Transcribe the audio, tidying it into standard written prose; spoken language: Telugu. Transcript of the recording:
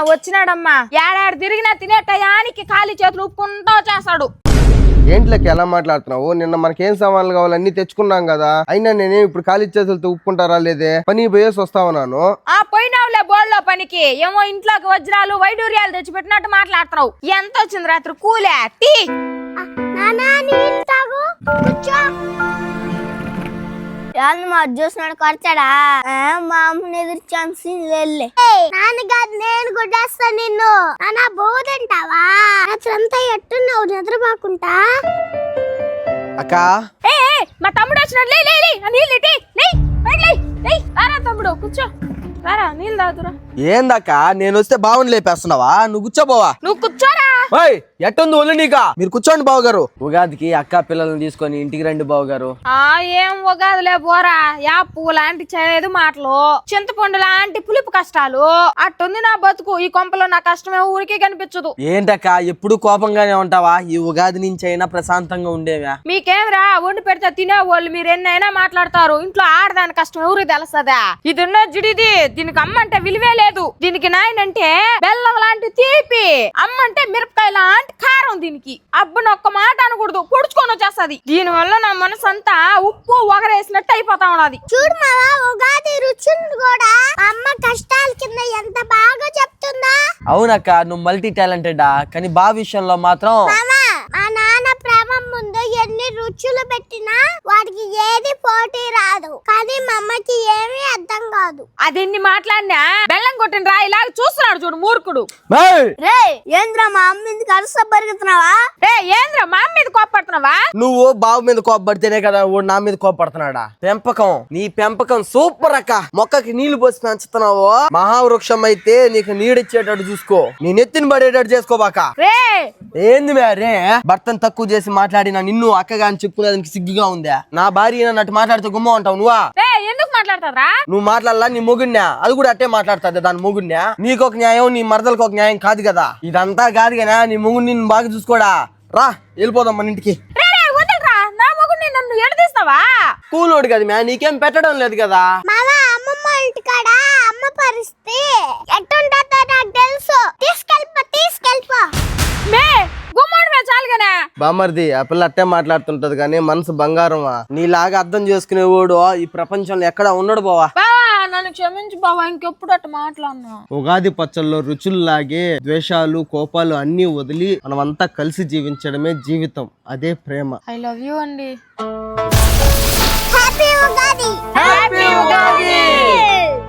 వచ్చినాడమ్మా. ఏడాడు తిరిగినా తినే టయానికి ఖాళీ చేతులు ఉప్పుకుంటూ చేస్తాడు. ఏంట్లోకి ఎలా మాట్లాడుతున్నావు? నిన్న మనకేం సామాన్లు కావాలి అన్ని తెచ్చుకున్నాం కదా. అయినా నేనే ఇప్పుడు ఖాళీ చేతులతో ఉప్పుకుంటారా లేదే? పని పోయేసి వస్తావున్నాను. పోయినావులే బోల్లో పనికి. ఏమో ఇంట్లోకి వజ్రాలు వైడూర్యాలు తెచ్చిపెట్టినట్టు మాట్లాడుతున్నావు. ఎంత వచ్చింది రాత్రి కూలే? టీ చూసినాడు కొడతాడా? మా అమ్మని ఎదురు ఛాన్స్ వెళ్ళే నాన్నగారు నేను కొట్టేస్తా నిన్ను. నాన్న బోదంటావా? రాత్రంతా ఎట్టున్నావు నిద్రపోకుంటా? అక్క మా తమ్ముడు వచ్చినాడు. తమ్ముడు కూర్చో. రారా నీళ్ళు తాగుతురా. ఏందక్క నేను వస్తే బావుని లేపేస్తున్నావా? నువ్వు కూర్చోబోవా. నువ్వు కూర్చోరా. ఎట్టుంది ఒళ్ళు నీకా? మీరు కూర్చోండి బావగారు. ఉగాదికి అక్క పిల్లల్ని తీసుకొని ఇంటికి రండి బావగారు. ఏం ఉగాదిలే పోరా. యాపు లాంటి చేదు మాటలు, చింతపండు లాంటి పులుపు కష్టాలు. అట్టుంది నా బతుకు. ఈ కొంపలో నా కష్టమే ఊరికే కనిపించదు. ఏంటక్క ఎప్పుడు కోపంగానే ఉంటావా? ఈ ఉగాది నుంచి అయినా ప్రశాంతంగా ఉండేవా? మీకేమరా వండి పెడితే తినేవాళ్ళు మీరు ఎన్నైనా మాట్లాడతారు. ఇంట్లో ఆడదాని కష్టం ఎవరికి తెలుస్తుందా? ఇది ఉన్న జిడిది. దీనికి అమ్మంటే విలువే లేదు. దీనికి నాయనంటే బెల్లం లాంటి తీపి, అమ్మంటే మిరపకాయ లాంటి కారం. దీనికి అబ్బుని ఒక్క మాట అనకూడదు, పొడుచుకొని వచ్చేస్తుంది. దీని వల్ల నా మనసు అంతా ఉప్పు ఒగరేసినట్టు అయిపోతా ఉన్నది. చూడు మావా, ఉగాది రుచులు కూడా అమ్మ కష్టాల కింద ఎంత బాగా చెప్తుందా. అవునక్క నువ్వు మల్టీ టాలెంటెడా, కానీ బా విషయంలో మాత్రం మా నాన్న ప్రేమ ముందు ఎన్ని రుచులు పెట్టినా వాడికి ఏది పోటీ రాదు. కానీ మా అమ్మకి ఏమీ అర్థం కాదు. అదెన్ని మాట్లాడినా బెల్లం కొట్టిన రాయిలాగా చూస్తున్నాడు చూడు మూర్ఖుడు. రే ఏంద్రా మా అమ్మ మీదకి అరస బరుగుతున్నావా? రే ఏంద్రా మా అమ్మ మీద కోపడుతున్నావా? నువ్వు బావు మీద కోపడితేనే కదా వాడు నా మీద కోపడుతున్నాడా? పెంపకం, నీ పెంపకం సూపర్ అక్క. మొక్కకి నీళ్లు పోసి పెంచుతున్నావు. మహావృక్షం అయితే నీకు నీడిచ్చేటట్టు చూసుకో. నీ నెత్తిని పడేటట్టు చేసుకోబాక. ఏంది రే భర్తను తక్కువ చేసి మాట్లాడినా నిన్ను అక్కగా అని చెప్పుకునేదానికి సిగ్గుగా ఉందా? నా భార్య అన్నట్టు మాట్లాడితే గుమ్మ ఉంటావు నువ్వా? ఎందుకు మాట్లాడతారా? నువ్వు మాట్లాడాలా నీ మొగుడినా? అది కూడా అట్టే మాట్లాడుతుంది దాని మొగుడినా. నీకు ఒక న్యాయం నీ మరదలకు ఒక న్యాయం కాదు కదా. ఇదంతా కాదు కదా నీ మొగుడిని నిన్ను బాగా చూసుకోడా. రా వెళ్ళిపోదాం మన ఇంటికి. నన్ను ఎడదీస్తావా? కూలోడు కదా మ్యా, నీకేం పెట్టడం లేదు కదా. అమ్మమ్మ ఇంటికాడ అమ్మ పరిస్థితి ఎట్టుంటుందో నాకు తెలుసు. తీసుకెళ్ళిపో బామర్ది ఆ పిల్ల అట్టే మాట్లాడుతుంటది కానీ మనసు బంగారమా. నీలాగా అర్థం చేసుకునేవాడు ఈ ప్రపంచంలో ఎక్కడ ఉన్నాడు బావా. నన్ను క్షమించు బావా, ఇంకెప్పుడు అట్ట మాట్లాడినా. ఉగాది పచ్చల్లో రుచుల్లాగే ద్వేషాలు కోపాలు అన్ని వదిలి మనమంతా కలిసి జీవించడమే జీవితం. అదే ప్రేమ. ఐ లవ్ యూ అండి. హ్యాపీ ఉగాది. హ్యాపీ ఉగాది.